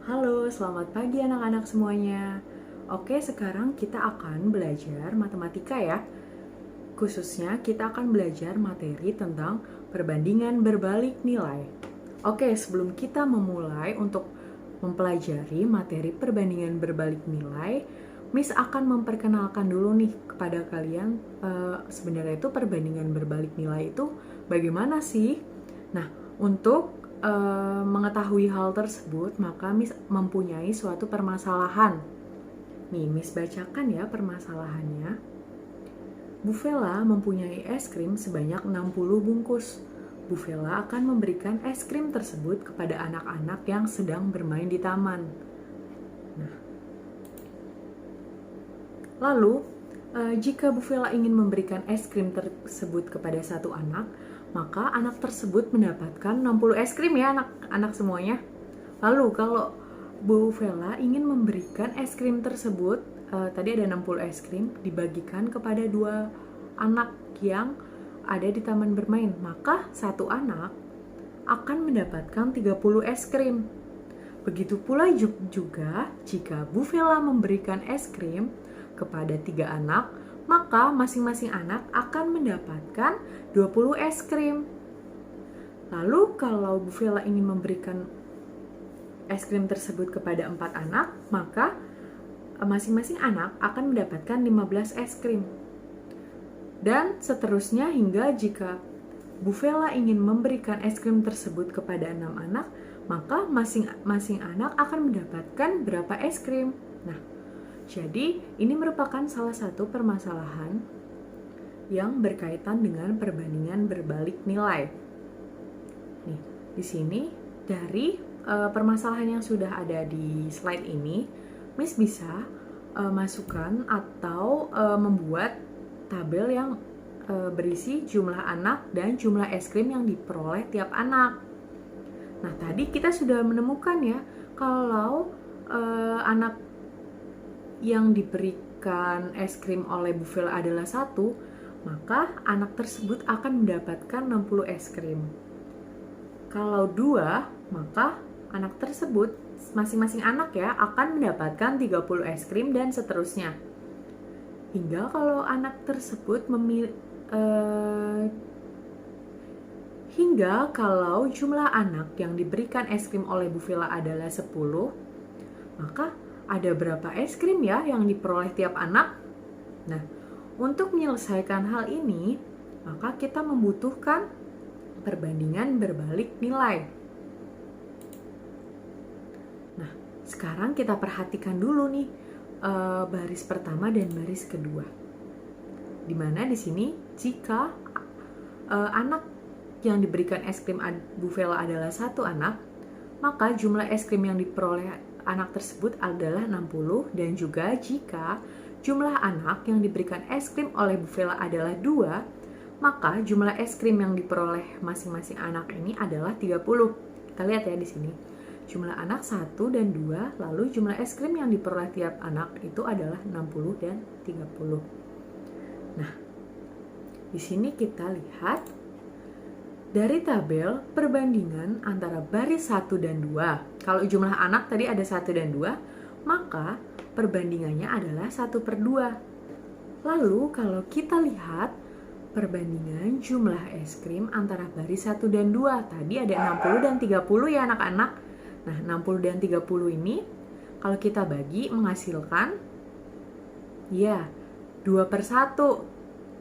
Halo, selamat pagi anak-anak semuanya. Oke, sekarang kita akan belajar matematika ya. Khususnya kita akan belajar materi tentang perbandingan berbalik nilai. Oke, sebelum kita memulai untuk mempelajari materi perbandingan berbalik nilai, Miss akan memperkenalkan dulu nih kepada kalian sebenarnya itu perbandingan berbalik nilai itu bagaimana sih? Nah, untuk mengetahui hal tersebut, maka Miss mempunyai suatu permasalahan. Nih, Miss bacakan ya permasalahannya. Bu Vela mempunyai es krim sebanyak 60 bungkus. Bu Vela akan memberikan es krim tersebut kepada anak-anak yang sedang bermain di taman. Nah, lalu, jika Bu Vela ingin memberikan es krim tersebut kepada satu anak, maka anak tersebut mendapatkan 60 es krim ya anak-anak semuanya. Lalu kalau Bu Vela ingin memberikan es krim tersebut, tadi ada 60 es krim, dibagikan kepada dua anak yang ada di taman bermain, maka satu anak akan mendapatkan 30 es krim. Begitu pula juga jika Bu Vela memberikan es krim kepada 3 anak, maka masing-masing anak akan mendapatkan 20 es krim. Lalu kalau Bu Vela ingin memberikan es krim tersebut kepada 4 anak, maka masing-masing anak akan mendapatkan 15 es krim. Dan seterusnya hingga jika Bu Vela ingin memberikan es krim tersebut kepada 6 anak, maka masing-masing anak akan mendapatkan berapa es krim. Nah, jadi ini merupakan salah satu permasalahan yang berkaitan dengan perbandingan berbalik nilai. Nih, di sini dari permasalahan yang sudah ada di slide ini, Miss bisa masukkan atau membuat tabel yang berisi jumlah anak dan jumlah es krim yang diperoleh tiap anak. Nah, tadi kita sudah menemukan ya, kalau anak yang diberikan es krim oleh Bu Vela adalah 1, maka anak tersebut akan mendapatkan 60 es krim. Kalau 2, maka anak tersebut, masing-masing anak ya, akan mendapatkan 30 es krim dan seterusnya. Hingga kalau anak tersebut hingga kalau jumlah anak yang diberikan es krim oleh Bu Vela adalah 10, maka ada berapa es krim ya yang diperoleh tiap anak? Nah, untuk menyelesaikan hal ini, maka kita membutuhkan perbandingan berbalik nilai. Nah, sekarang kita perhatikan dulu nih baris pertama dan baris kedua. Dimana di sini jika anak yang diberikan es krim Bu Vela adalah 1 anak, maka jumlah es krim yang diperoleh anak tersebut adalah 60, dan juga jika jumlah anak yang diberikan es krim oleh Bu Vela adalah 2, maka jumlah es krim yang diperoleh masing-masing anak ini adalah 30. Kita lihat ya di sini. Jumlah anak 1 dan 2, lalu jumlah es krim yang diperoleh tiap anak itu adalah 60 dan 30. Nah, di sini kita lihat dari tabel perbandingan antara baris 1 dan 2. Kalau jumlah anak tadi ada 1 dan 2, maka perbandingannya adalah 1/2. Lalu kalau kita lihat perbandingan jumlah es krim antara baris 1 dan 2, tadi ada 60 dan 30 ya anak-anak. Nah, 60 dan 30 ini kalau kita bagi menghasilkan ya 2/1.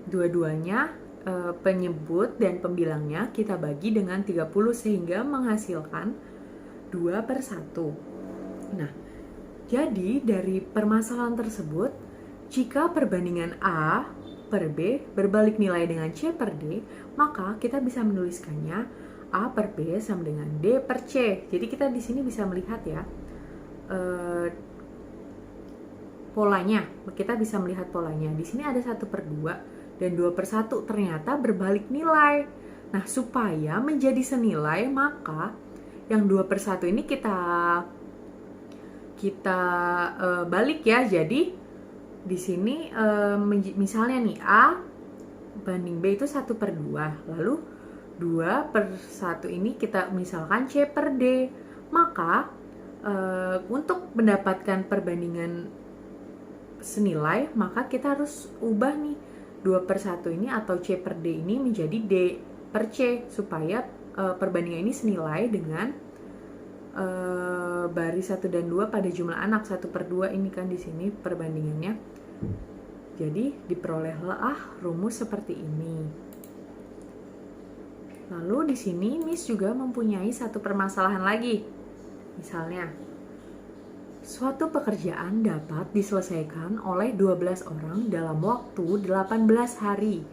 Dua-duanya penyebut dan pembilangnya kita bagi dengan 30 sehingga menghasilkan 2/1. Nah, jadi dari permasalahan tersebut, jika perbandingan A per B berbalik nilai dengan C per D, maka kita bisa menuliskannya A per B sama dengan D per C. Jadi kita di sini bisa melihat ya polanya. Kita bisa melihat polanya. Di sini ada 1/2 dan 2/1 ternyata berbalik nilai. Nah, supaya menjadi senilai, maka yang 2/1 ini kita balik ya. Jadi di sini misalnya nih A banding B itu 1/2. Lalu 2/1 ini kita misalkan C per D. Maka untuk mendapatkan perbandingan senilai, maka kita harus ubah nih 2/1 ini atau C per D ini menjadi D per C, supaya perbandingan ini senilai dengan baris 1 dan 2 pada jumlah anak. 1/2 ini kan di sini perbandingannya. Jadi diperolehlah rumus seperti ini. Lalu di sini Miss juga mempunyai satu permasalahan lagi. Misalnya, suatu pekerjaan dapat diselesaikan oleh 12 orang dalam waktu 18 hari.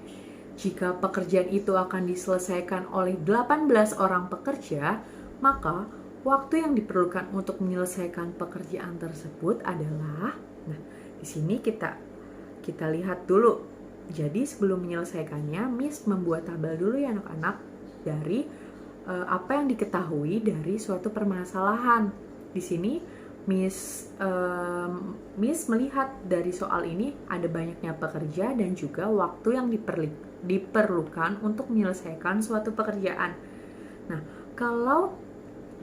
Jika pekerjaan itu akan diselesaikan oleh 18 orang pekerja, maka waktu yang diperlukan untuk menyelesaikan pekerjaan tersebut adalah, nah, di sini kita lihat dulu. Jadi sebelum menyelesaikannya, Miss membuat tabel dulu ya anak-anak dari apa yang diketahui dari suatu permasalahan. Di sini Miss melihat dari soal ini ada banyaknya pekerja dan juga waktu yang diperlukan untuk menyelesaikan suatu pekerjaan. Nah, kalau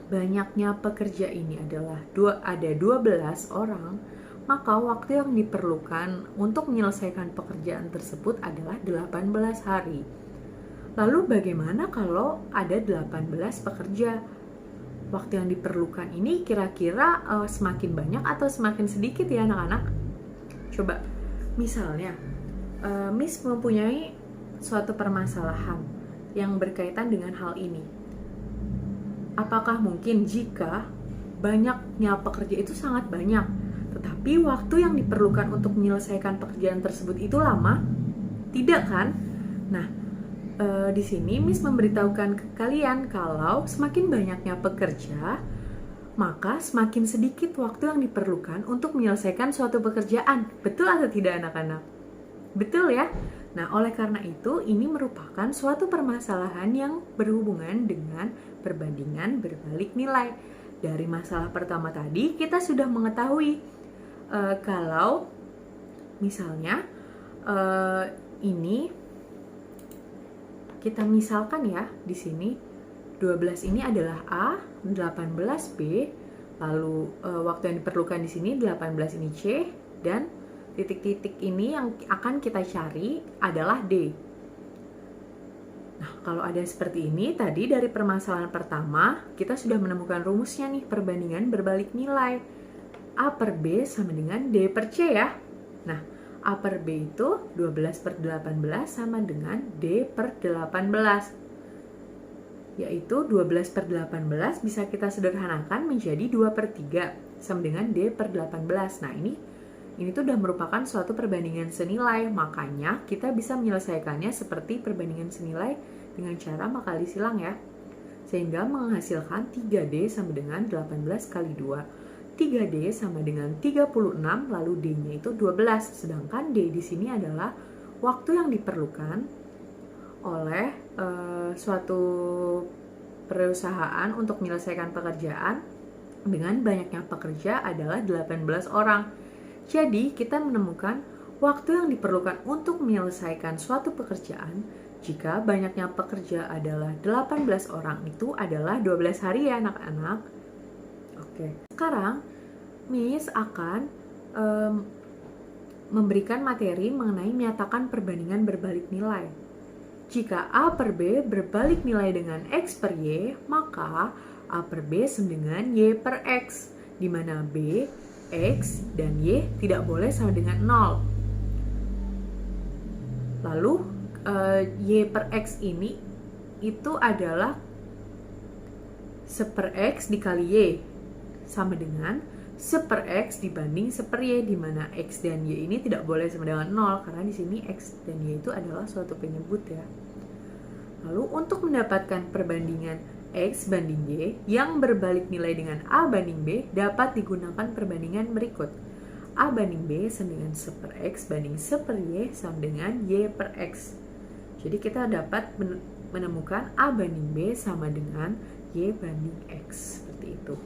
banyaknya pekerja ini adalah ada 12 orang, maka waktu yang diperlukan untuk menyelesaikan pekerjaan tersebut adalah 18 hari. Lalu bagaimana kalau ada 18 pekerja? Waktu yang diperlukan ini kira-kira semakin banyak atau semakin sedikit ya anak-anak? Coba, misalnya Miss mempunyai suatu permasalahan yang berkaitan dengan hal ini. Apakah mungkin jika banyaknya pekerja itu sangat banyak, tetapi waktu yang diperlukan untuk menyelesaikan pekerjaan tersebut itu lama? Tidak kan? Nah, di sini Miss memberitahukan ke kalian kalau semakin banyaknya pekerja, maka semakin sedikit waktu yang diperlukan untuk menyelesaikan suatu pekerjaan. Betul atau tidak anak-anak? Betul ya? Nah, oleh karena itu ini merupakan suatu permasalahan yang berhubungan dengan perbandingan berbalik nilai. Dari masalah pertama tadi kita sudah mengetahui kalau misalnya ini kita misalkan ya, di sini 12 ini adalah A, 18 B, lalu waktu yang diperlukan di sini 18 ini C, dan titik-titik ini yang akan kita cari adalah D. Nah, kalau ada seperti ini, tadi dari permasalahan pertama, kita sudah menemukan rumusnya nih, perbandingan berbalik nilai. A per B sama dengan D per C ya. Nah, A per B itu 12 per 18 sama dengan D per 18. Yaitu 12 per 18 bisa kita sederhanakan menjadi 2 per 3 sama dengan D per 18. Nah, ini tuh udah merupakan suatu perbandingan senilai. Makanya kita bisa menyelesaikannya seperti perbandingan senilai dengan cara mengkali silang ya. Sehingga menghasilkan 3D sama dengan 18 kali 2. 3D sama dengan 36, lalu D-nya itu 12. Sedangkan D di sini adalah waktu yang diperlukan oleh suatu perusahaan untuk menyelesaikan pekerjaan dengan banyaknya pekerja adalah 18 orang. Jadi, kita menemukan waktu yang diperlukan untuk menyelesaikan suatu pekerjaan jika banyaknya pekerja adalah 18 orang itu adalah 12 hari ya anak-anak. Oke, sekarang Miss akan memberikan materi mengenai menyatakan perbandingan berbalik nilai. Jika A per B berbalik nilai dengan X per Y, maka A per B sama dengan Y per X, di mana B, X, dan Y tidak boleh sama dengan 0. Lalu Y per X ini itu adalah 1 per X dikali Y sama dengan 1 per X dibanding 1 per Y, di mana X dan Y ini tidak boleh sama dengan 0 karena di sini X dan Y itu adalah suatu penyebut ya. Lalu untuk mendapatkan perbandingan X banding Y yang berbalik nilai dengan A banding B dapat digunakan perbandingan berikut. A banding B sama dengan 1 per X banding 1 per Y sama dengan Y per X. Jadi kita dapat menemukan A banding B sama dengan Y banding X, seperti itu.